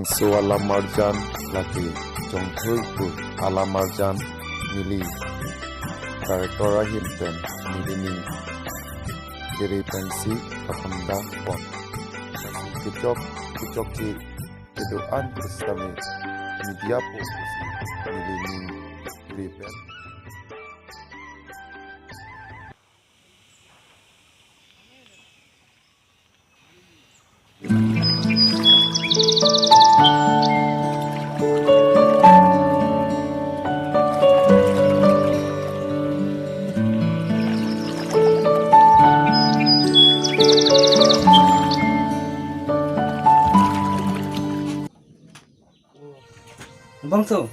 So alamarjan lagi jongthui pu alamarjan mili directora himpen milining kiri pensi kapanda pon kicok ki kedoan bersama media pu milining kiri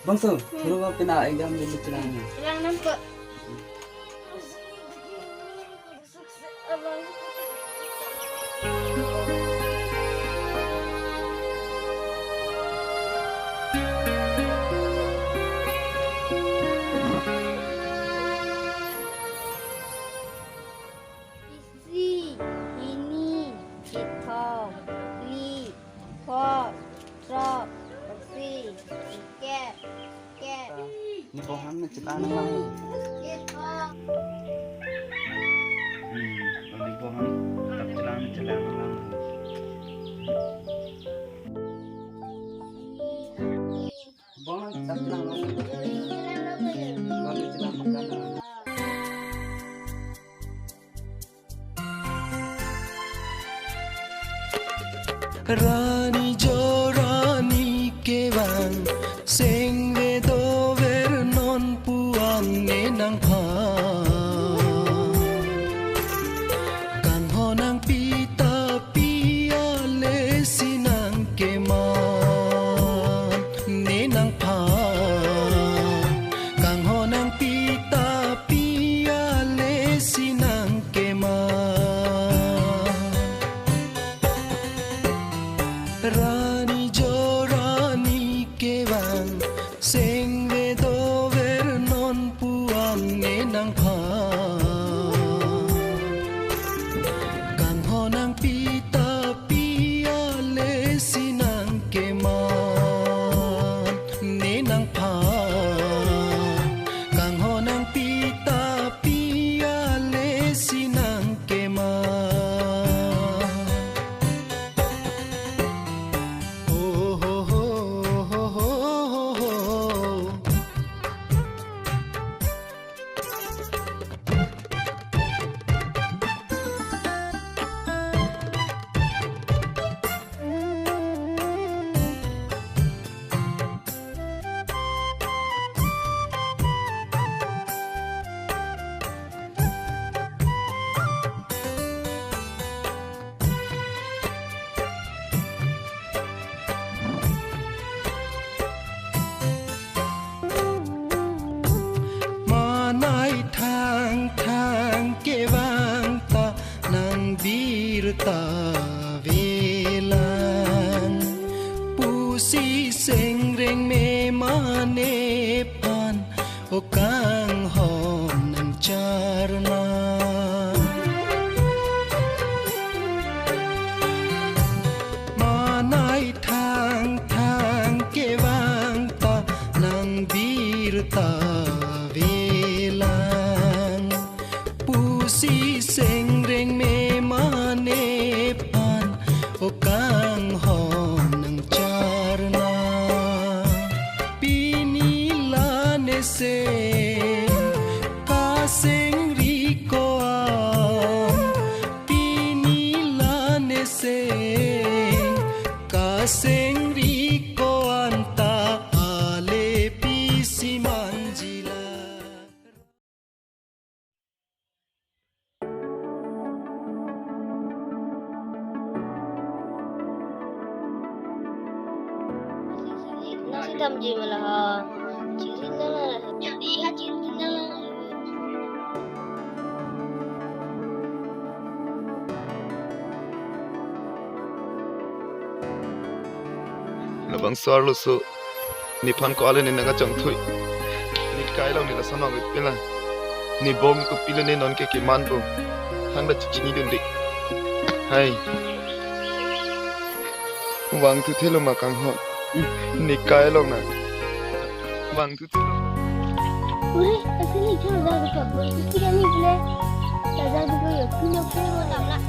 Bangso, puro ba pinaigam din ito lang niya? Ilang nang po. Isi, ini, hitong, li, pot, trot, taksi, ket. Ni Bohan na cita na lang. Ni Bohan tak cita na lang. Bohan tak cita na lang. Baru cita makanan. Rani jo rani kewang sing vedo ver non puang ne nang pha kan ho nang pita pia le sinang keman ne nang pha kan ho nang pita pia le sinang keman Rani jo rani kewang sing vedo ver non puang ne nang pha kan ho nang pita pia le sinang keman ne nang pha kan ho nang pita pia le sinang keman Manai thang kewang ta nang bir ta velan pusi seng reng me mane pan o kang hom nang charna Manai thang kewang ta nang bir ta velan pusi seng reng me mane pan o kang hom nang charna pinila ne se ka seng ri ko am pinila ne se ka seng ri ko anta ale pisi manjila Nasi tamji malah. Ciri nala. Iya ciri nala. labang sarlo so ni phan ko ale ni naga jongthui ni kai lo ni la sana ngi pila ni bom ko pila ni non ke ki man bo hang da chi ni dun dik hai wang tu thelo ma kang ho ni kai long na bang tu Ui, asli kan dah dekat bus kita ni boleh. Dah juga ya, punya pun tak nak.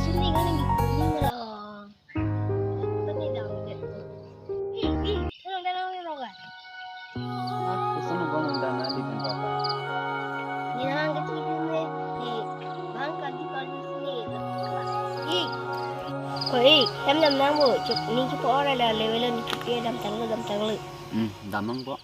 Sini kan ni kuning lah. Tadi dah ambil. Tolong ni rogan. Kesan bangun dan nanti tentang apa? Ni hang kecil ni. Ni hang kadi kali sini. Oi, dam nang bo, chụp ni chụp ora la level ni chụp dam tang lu. Damang po.